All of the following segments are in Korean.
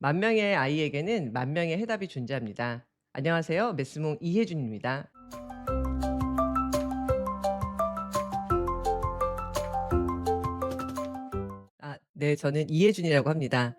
만 명의 아이에게는 만 명의 해답이 존재합니다. 안녕하세요. 메스몽 이혜준입니다. 네. 저는 이혜준이라고 합니다.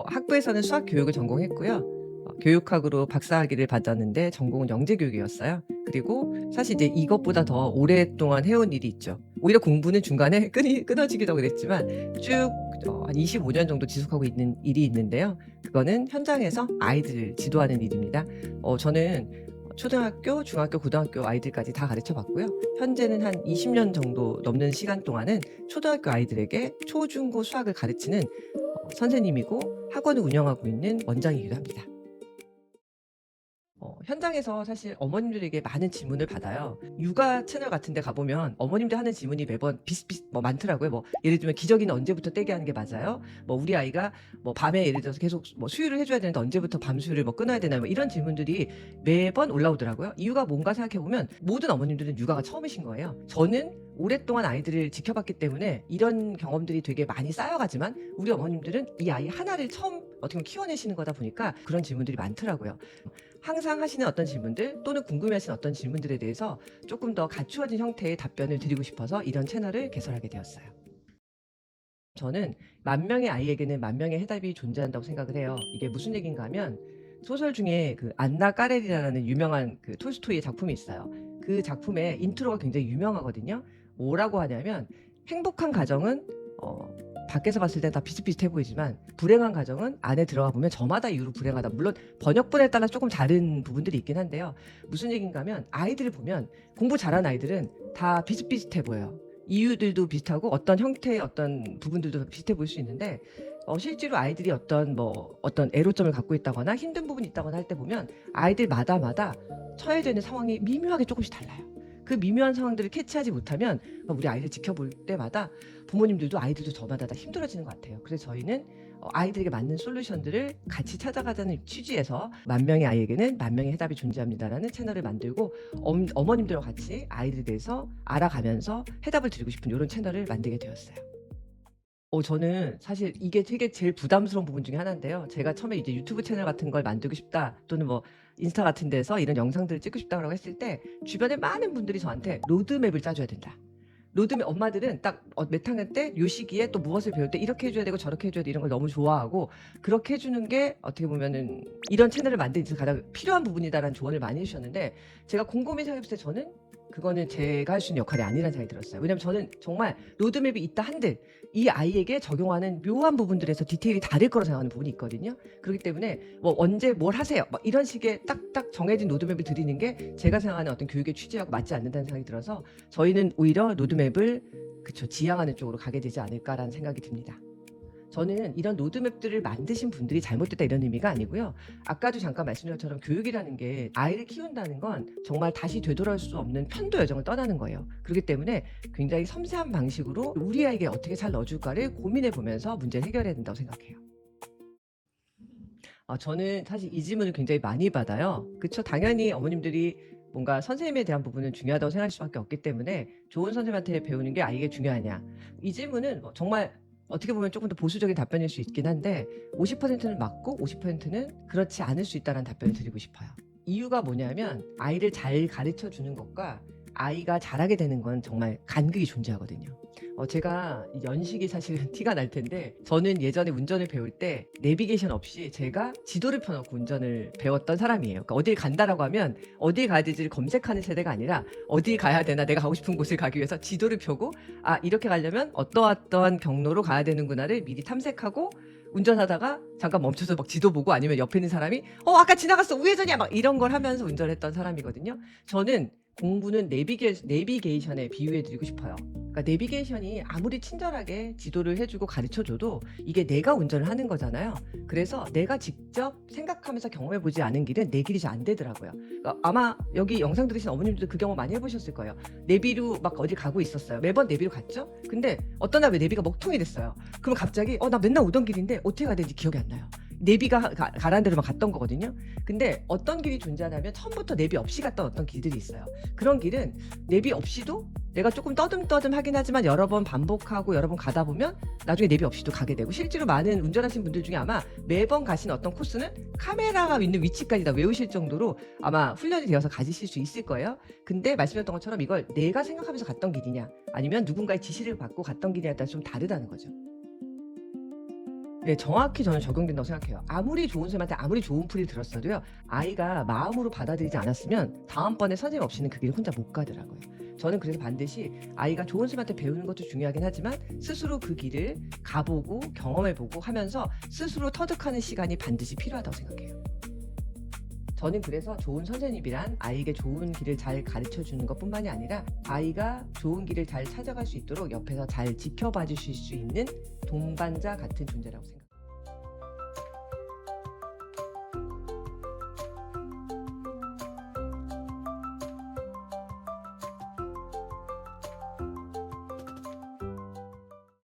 학부에서는 수학 교육을 전공했고요. 교육학으로 박사학위를 받았는데 전공은 영재교육이었어요. 그리고 사실 이제 이것보다 더 오랫동안 해온 일이 있죠. 오히려 공부는 중간에 끊어지기도 그랬지만 쭉 한 25년 정도 지속하고 있는 일이 있는데요. 그거는 현장에서 아이들을 지도하는 일입니다. 저는 초등학교, 중학교, 고등학교 아이들까지 다 가르쳐 봤고요. 현재는 한 20년 정도 넘는 시간 동안은 초등학교 아이들에게 초, 중, 고 수학을 가르치는 선생님이고 학원을 운영하고 있는 원장이기도 합니다. 현장에서 사실 어머님들에게 많은 질문을 받아요. 육아 채널 같은 데 가보면 어머님들 하는 질문이 매번 비슷비슷 많더라고요. 예를 들면 "기저귀는 언제부터 떼게 하는 게 맞아요?" "우리 아이가 밤에 예를 들어서 계속 수유를 해 줘야 되는데 언제부터 밤 수유를 끊어야 되나요?" 이런 질문들이 매번 올라오더라고요. 이유가 뭔가 생각해 보면 모든 어머님들은 육아가 처음이신 거예요. 저는 오랫동안 아이들을 지켜봤기 때문에 이런 경험들이 되게 많이 쌓여가지만 우리 어머님들은 이 아이 하나를 처음 어떻게 보면 키워내시는 거다 보니까 그런 질문들이 많더라고요. 항상 하시는 어떤 질문들 또는 궁금해하시는 어떤 질문들에 대해서 조금 더 갖추어진 형태의 답변을 드리고 싶어서 이런 채널을 개설하게 되었어요. 저는 만 명의 아이에게는 만 명의 해답이 존재한다고 생각을 해요. 이게 무슨 얘기인가 하면 소설 중에 그 안나 까레리나라는 유명한 그 톨스토이의 작품이 있어요. 그 작품의 인트로가 굉장히 유명하거든요. 뭐라고 하냐면 "행복한 가정은 밖에서 봤을 때 다 비슷비슷해 보이지만 불행한 가정은 안에 들어가 보면 저마다 이유로 불행하다." 물론 번역본에 따라 조금 다른 부분들이 있긴 한데요. 무슨 얘기인가 하면 아이들을 보면 공부 잘하는 아이들은 다 비슷비슷해 보여요. 이유들도 비슷하고 어떤 형태의 어떤 부분들도 비슷해 보일 수 있는데 실제로 아이들이 어떤 애로점을 갖고 있다거나 힘든 부분이 있다거나 할 때 보면 아이들마다 처해져 있는 상황이 미묘하게 조금씩 달라요. 그 미묘한 상황들을 캐치하지 못하면 우리 아이를 지켜볼 때마다 부모님들도 아이들도 저마다 다 힘들어지는 것 같아요. 그래서 저희는 아이들에게 맞는 솔루션들을 같이 찾아가자는 취지에서 "만 명의 아이에게는 만 명의 해답이 존재합니다."라는 채널을 만들고 어머님들과 같이 아이들에 대해서 알아가면서 해답을 드리고 싶은 요런 채널을 만들게 되었어요. 저는 사실 이게 되게 제일 부담스러운 부분 중에 하나인데요. 제가 처음에 이제 유튜브 채널 같은 걸 만들고 싶다 또는 인스타 같은 데서 이런 영상들을 찍고 싶다고 했을 때 주변에 많은 분들이 저한테 "로드맵을 짜 줘야 된다." 로드맵 엄마들은 딱 몇 학년 때 요 시기에 또 무엇을 배울 때 이렇게 해 줘야 되고 저렇게 해 줘야 돼 이런 걸 너무 좋아하고 그렇게 해 주는 게 어떻게 보면은 "이런 채널을 만드는 데 가장 필요한 부분이다."라는 조언을 많이 해 주셨는데 제가 곰곰이 생각해 봤을 때 저는 그거는 제가 할 수 있는 역할이 아니라는 생각이 들었어요. 왜냐하면 저는 정말 로드맵이 있다 한들 이 아이에게 적용하는 묘한 부분들에서 디테일이 다를 거라고 생각하는 부분이 있거든요. 그렇기 때문에 "언제 뭘 하세요." 이런 식의 딱딱 정해진 로드맵을 드리는 게 제가 생각하는 어떤 교육의 취지하고 맞지 않는다는 생각이 들어서 저희는 오히려 로드맵을 지향하는 쪽으로 가게 되지 않을까라는 생각이 듭니다. 저는 이런 로드맵들을 만드신 분들이 잘못됐다 이런 의미가 아니고요. 아까도 잠깐 말씀드린 것처럼 교육이라는 게 아이를 키운다는 건 정말 다시 되돌아올 수 없는 편도 여정을 떠나는 거예요. 그렇기 때문에 굉장히 섬세한 방식으로 우리 아이에게 어떻게 잘 넣어줄까를 고민해 보면서 문제를 해결해야 된다고 생각해요. 저는 사실 이 질문을 굉장히 많이 받아요. 그쵸. 당연히 어머님들이 뭔가 선생님에 대한 부분은 중요하다고 생각할 수밖에 없기 때문에 "좋은 선생님한테 배우는 게 아이에게 중요하냐?" 이 질문은 정말 어떻게 보면 조금 더 보수적인 답변일 수 있긴 한데 50%는 맞고 50%는 그렇지 않을 수 있다는 답변을 드리고 싶어요. 이유가 뭐냐면 아이를 잘 가르쳐 주는 것과 아이가 잘하게 되는 건 정말 간극이 존재하거든요. 제가 이 연식이 사실은 티가 날 텐데 저는 예전에 운전을 배울 때 내비게이션 없이 제가 지도를 펴 놓고 운전을 배웠던 사람이에요. 그러니까 어딜 간다라고 하면 어딜 가야 되지를 검색하는 세대가 아니라 '어딜 가야 되나? 내가 가고 싶은 곳을 가기 위해서 지도를 펴고 이렇게 가려면 어떠어떠한 경로로 가야 되는구나.'를 미리 탐색하고 운전하다가 잠깐 멈춰서 지도 보고 아니면 옆에 있는 사람이 아까 지나갔어. 우회전이야." 이런 걸 하면서 운전을 했던 사람이거든요. 저는 공부는 내비게이션에 비유해 드리고 싶어요. 그러니까 내비게이션이 아무리 친절하게 지도를 해 주고 가르쳐 줘도 이게 내가 운전을 하는 거잖아요. 그래서 내가 직접 생각하면서 경험해 보지 않은 길은 내 길이 잘 안 되더라고요. 그러니까 아마 여기 영상 들으신 어머님들도 그 경험 많이 해 보셨을 거예요. 내비로 어딜 가고 있었어요. 매번 내비로 갔죠? 근데 어떤 날 왜 내비가 먹통이 됐어요. 그럼 갑자기 나 맨날 오던 길인데 어떻게 가야 되는지 기억이 안 나요. 내비가 가라는 대로만 갔던 거거든요. 근데 어떤 길이 존재하냐면 처음부터 내비 없이 갔던 어떤 길들이 있어요. 그런 길은 내비 없이도 내가 조금 떠듬떠듬 하긴 하지만 여러 번 반복하고 여러 번 가다 보면 나중에 내비 없이도 가게 되고, 실제로 많은 운전하시는 분들 중에 아마 매번 가신 어떤 코스는 카메라가 있는 위치까지 다 외우실 정도로 아마 훈련이 되어서 가지실 수 있을 거예요. 근데 말씀드렸던 것처럼 이걸 내가 생각하면서 갔던 길이냐 아니면 누군가의 지시를 받고 갔던 길이냐에 따라 좀 다르다는 거죠. 네, 정확히 저는 적용된다고 생각해요. 아무리 좋은 선생님한테 아무리 좋은 풀이 들었어도요, 아이가 마음으로 받아들이지 않았으면 다음번에 선생님 없이는 그 길을 혼자 못 가더라고요. 저는 그래서 반드시 아이가 좋은 선생님한테 배우는 것도 중요하긴 하지만 스스로 그 길을 가보고 경험해보고 하면서 스스로 터득하는 시간이 반드시 필요하다고 생각해요. 저는 그래서 좋은 선생님이란 아이에게 좋은 길을 잘 가르쳐 주는 것뿐만이 아니라 아이가 좋은 길을 잘 찾아갈 수 있도록 옆에서 잘 지켜봐 주실 수 있는 동반자 같은 존재라고 생각합니다.